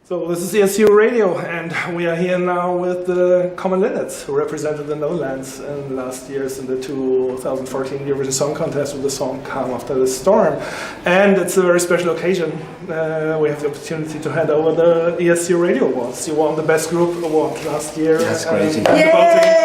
So this is ESC Radio, and we are here now with the common Linnets, who represented the Netherlands in last year's in the 2014 Eurovision Song Contest with the song Calm After the Storm. And it's a very special occasion. We have the opportunity to hand over the ESC Radio Awards. You won the Best Group Award last year. That's crazy. Yay!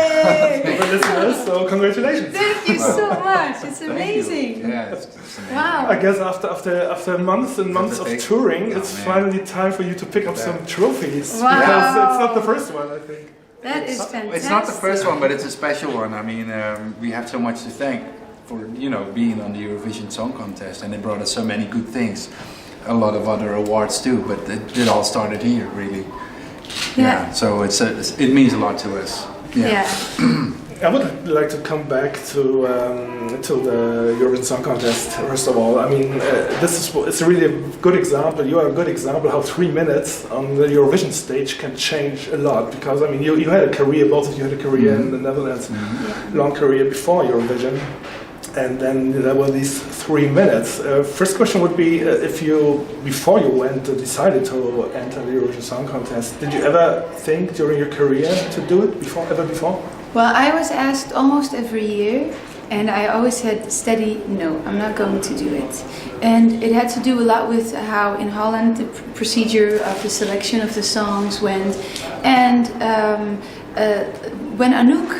So congratulations. Thank you so much. It's amazing. Yeah, it's amazing. Wow. I guess after months and months of touring, it's finally time for you to pick up some trophies. Wow. Because it's not the first one, I think. That is fantastic. It's not the first one, but it's a special one. I mean, we have so much to thank for, being on the Eurovision Song Contest, and it brought us so many good things. A lot of other awards too, but it all started here, really. Yeah. So it means a lot to us. Yeah. I would like to come back to the Eurovision Song Contest. First of all, I mean, it's really a good example. You are a good example how 3 minutes on the Eurovision stage can change a lot. Because I mean, you had a career, both of you had a career in the Netherlands, long career before Eurovision, and then there were these 3 minutes. First question would be, if you, before you decided to enter the Eurovision Song Contest, did you ever think during your career to do it before? Well, I was asked almost every year, and I always said steady, no, I'm not going to do it. And it had to do a lot with how in Holland the procedure of the selection of the songs went. And when Anouk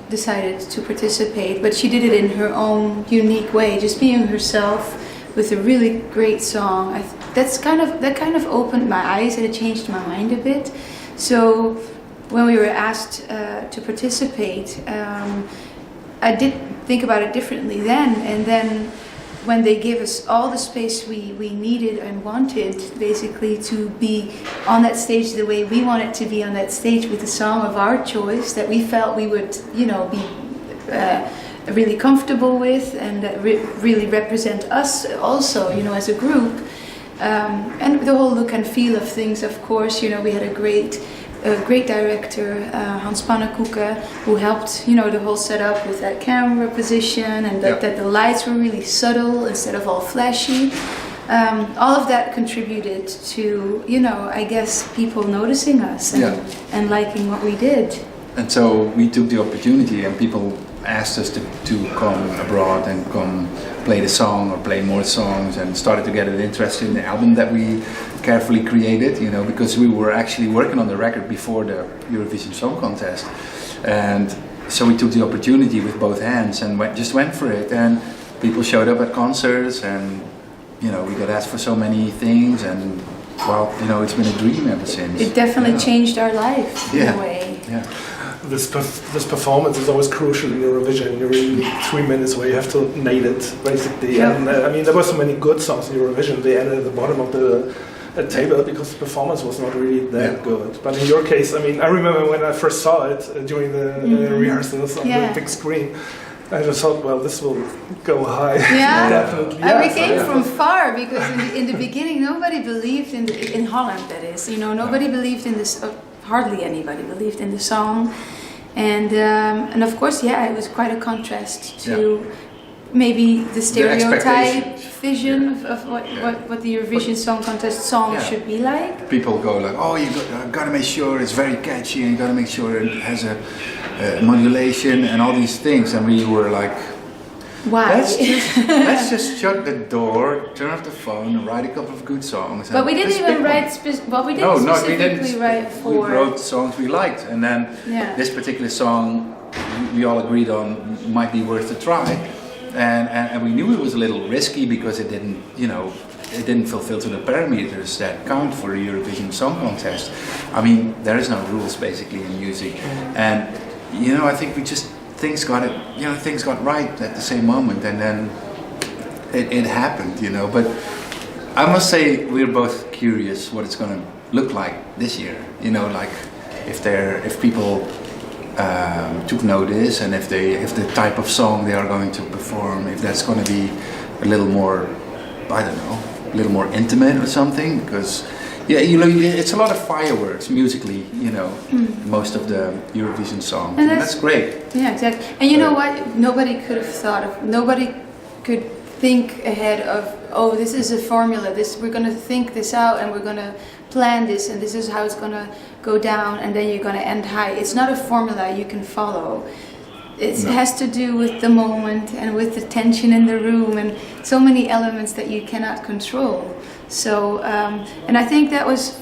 decided to participate, but she did it in her own unique way, just being herself with a really great song. That kind of opened my eyes, and it changed my mind a bit. So when we were asked to participate, I did think about it differently then. And then when they gave us all the space we needed and wanted, basically to be on that stage the way we wanted to be on that stage with a song of our choice that we felt we would, be really comfortable with, and that really represent us also, as a group. And the whole look and feel of things, of course, we had a great director, Hans Pannenkoeken, who helped, the whole setup with that camera position, and that the lights were really subtle instead of all flashy. All of that contributed to, I guess, people noticing us and liking what we did. And so we took the opportunity, and people asked us to come abroad and come play the song or play more songs, and started to get an interest in the album that we carefully created, because we were actually working on the record before the Eurovision Song Contest. And so we took the opportunity with both hands and just went for it. And people showed up at concerts, and we got asked for so many things, and well, it's been a dream ever since. It definitely changed our life in a way. Yeah. This performance is always crucial in Eurovision. You really need 3 minutes where you have to nail it, basically. Yeah. And I mean, there were so many good songs in Eurovision. They ended at the bottom of the table because the performance was not really that good. But in your case, I mean, I remember when I first saw it during the rehearsals on the big screen. I just thought, well, this will go high. Yeah, definitely. And we came from far, because in the beginning nobody believed in Holland. That is, nobody believed in this. Hardly anybody believed in the song, and of course, it was quite a contrast to maybe the stereotype vision of what the Eurovision Song Contest song should be like. People go like, oh, you got to make sure it's very catchy, and you got to make sure it has a modulation and all these things, and we were like, why? Let's just shut the door, turn off the phone, and write a couple of good songs. But we didn't even write. Specifically write for. We wrote songs we liked, and then this particular song we all agreed on might be worth a try, and we knew it was a little risky because it didn't fulfill to the parameters that count for a Eurovision Song Contest. I mean, there is no rules basically in music, and I think things got right at the same moment, and then it happened, But I must say, we're both curious what it's going to look like this year. Like if people took notice, and if the type of song they are going to perform, if that's going to be a little more, I don't know, a little more intimate or something, because. Yeah, it's a lot of fireworks musically, most of the Eurovision songs, and that's great. Yeah, exactly. And you know what? Nobody could think ahead of, oh, this is a formula. We're going to think this out, and we're going to plan this and this is how it's going to go down and then you're going to end high. It's not a formula you can follow. It has to do with the moment and with the tension in the room and so many elements that you cannot control. So, and I think that was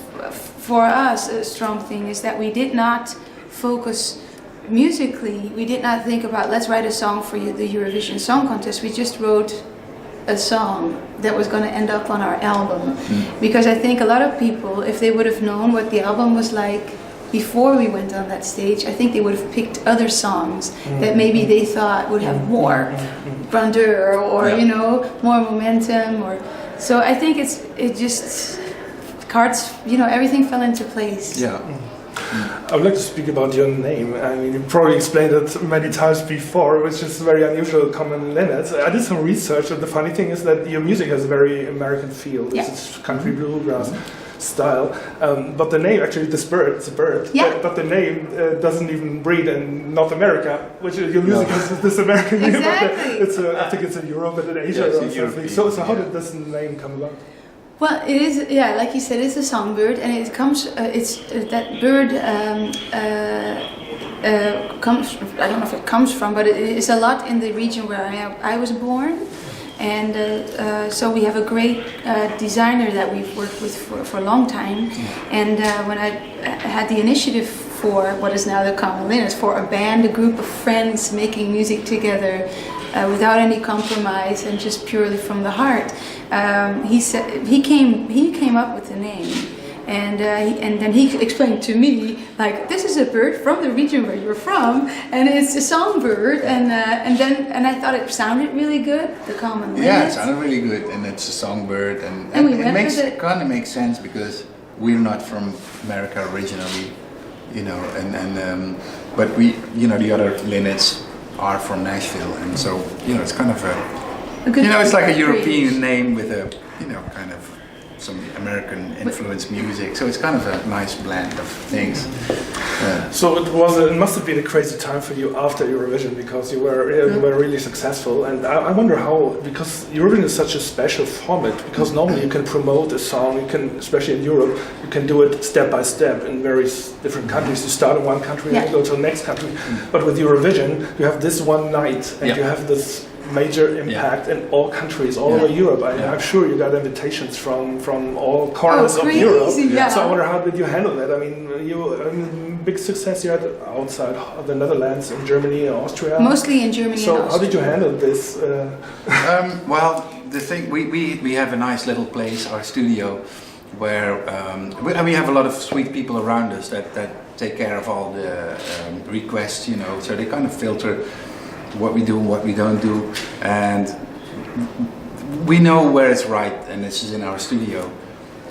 for us a strong thing, is that we did not focus musically. We did not think about, let's write a song for the Eurovision Song Contest. We just wrote a song that was going to end up on our album. Because I think a lot of people, if they would have known what the album was like before we went on that stage, I think they would have picked other songs that maybe they thought would have more grandeur or you know, more momentum. Or so I think it just cards, you know, everything fell into place. Yeah. I would like to speak about your name. I mean, you probably explained it many times before, which is very unusual, common Linnets. I did some research, and the funny thing is that your music has a very American feel. It's country bluegrass style. But the name, actually, it's a bird. But the name doesn't even breed in North America, which your music is this American name. Exactly. I think it's in Europe and in Asia or something. So how did this name come about? Well, it is, like you said, it's a songbird, and it comes. That bird comes. I don't know if it comes from, but it is a lot in the region where I was born, and so we have a great designer that we've worked with for a long time. And when I had the initiative for what is now the Common Linnets, for a band, a group of friends making music together. Without any compromise and just purely from the heart. He came up with the name, and then he explained to me, like, this is a bird from the region where you're from, and it's a songbird, and I thought it sounded really good, the Common Linnets. Yeah, it sounded really good, and it's a songbird, and it kind of makes sense because we're not from America originally, you know, but we, you know, the other Linnets are from Nashville, and so, you know, it's kind of a good, you know, it's like a European name with a, you know, kind of some American influenced music, so it's kind of a nice blend of things. So it must have been a crazy time for you after Eurovision, because you were really successful, and I wonder how, because Eurovision is such a special format, because normally you can promote a song, you can, especially in Europe, you can do it step by step in various different countries. You start in one country and you go to the next country, but with Eurovision you have this one night and you have this major impact in all countries, all over Europe. I'm sure you got invitations from all corners of Europe. So I wonder, how did you handle that? I mean, big success you had outside of the Netherlands, in Germany, Austria. Mostly in Germany. So and Austria. how did you handle this? Well, the thing, we have a nice little place, our studio, where we have a lot of sweet people around us that take care of all the requests, you know, so they kind of filter what we do and what we don't do, and we know where it's right, and this is in our studio,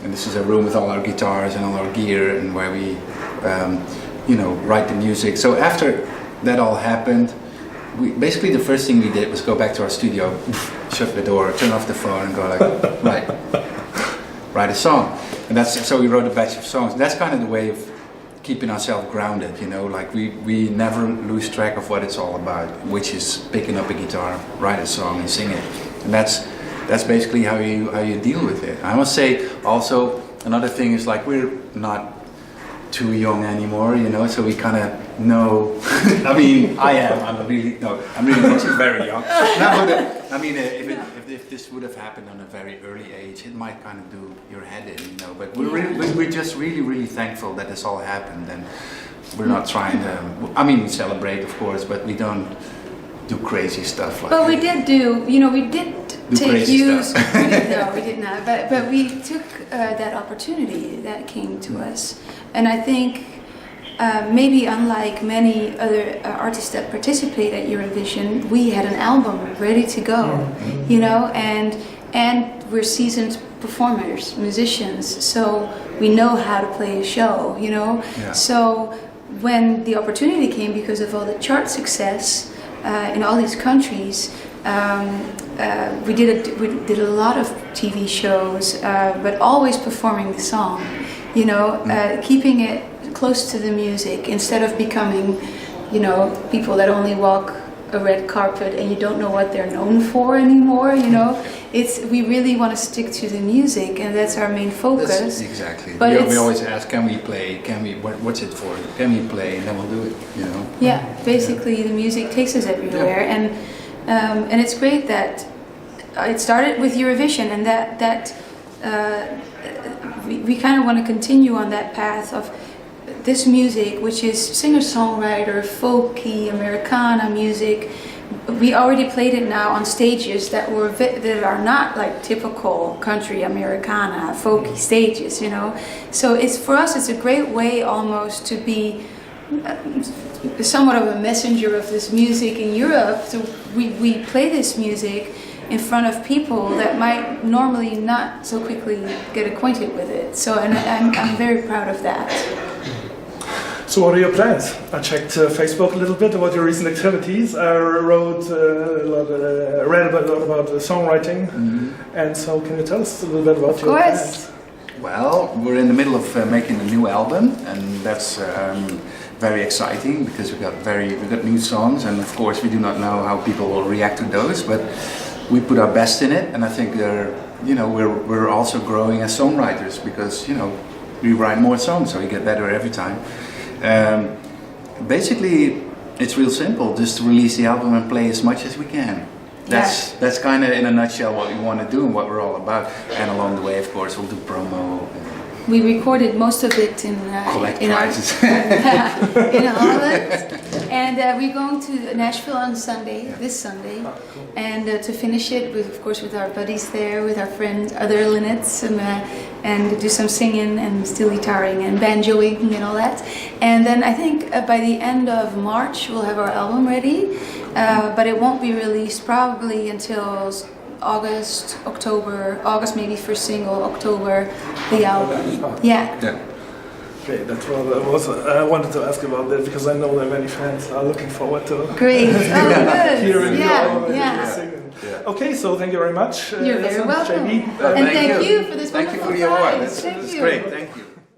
and this is a room with all our guitars and all our gear, and where we you know, write the music. So after that all happened, basically the first thing we did was go back to our studio, shut the door, turn off the phone, and go like, write a song. And so we wrote a batch of songs, and that's kind of the way of keeping ourselves grounded, you know, like we never lose track of what it's all about, which is picking up a guitar, write a song and sing it. And that's basically how you deal with it. I must say also, another thing is, like, we're not too young anymore, you know, so we kind of know. I mean, I'm really not very young. No, but, I mean, if this would have happened on a very early age, it might kind of do your head in, you know. But we're just really thankful that this all happened, and we're not trying to. I mean, we celebrate, of course, but we don't do crazy stuff like. But we did do, you know, we did take use. No, we did not. But we took that opportunity that came to us, and I think maybe unlike many other artists that participate at Eurovision, we had an album ready to go, you know, and we're seasoned performers, musicians, so we know how to play a show, you know. Yeah. So when the opportunity came, because of all the chart success in all these countries, we did a lot of TV shows, but always performing the song, you know, keeping it close to the music instead of becoming, you know, people that only walk a red carpet and you don't know what they're known for anymore. You know, we really want to stick to the music, and that's our main focus. Exactly. But we always ask, can we play? What's it for? Can we play? And then we'll do it. You know. Yeah, basically the music takes us everywhere, and it's great that it started with Eurovision, and that we kind of want to continue on that path of this music, which is singer-songwriter, folky, Americana music. We already played it now on stages that are not like typical country Americana folky stages, you know. So for us it's a great way almost to be somewhat of a messenger of this music in Europe. So we play this music in front of people that might normally not so quickly get acquainted with it. So, and I'm very proud of that. So what are your plans? I checked Facebook a little bit about your recent activities. I read a lot about songwriting, and so can you tell us a little bit about your plans? Well, we're in the middle of making a new album, and that's very exciting because we've got new songs, and of course we do not know how people will react to those, but we put our best in it, and I think we're also growing as songwriters because we write more songs, so we get better every time. Basically, it's real simple, just to release the album and play as much as we can. That's kind of in a nutshell what we want to do and what we're all about. And along the way, of course, we'll do promo. We recorded most of it in prizes. in Holland, and we're going to Nashville on this Sunday, and to finish it with our buddies there, with our friends, other Linnets, and do some singing and steel guitaring and banjoing and all that. And then I think by the end of March we'll have our album ready, but it won't be released probably until August maybe first single, October the album. Okay, that's what I wanted to ask about that, because I know that many fans are looking forward to Great. hearing you Yeah. singing. Okay, so thank you very much. You're very welcome. JB. And thank you for this Thank you wonderful for the award. prize. That's great. Thank you.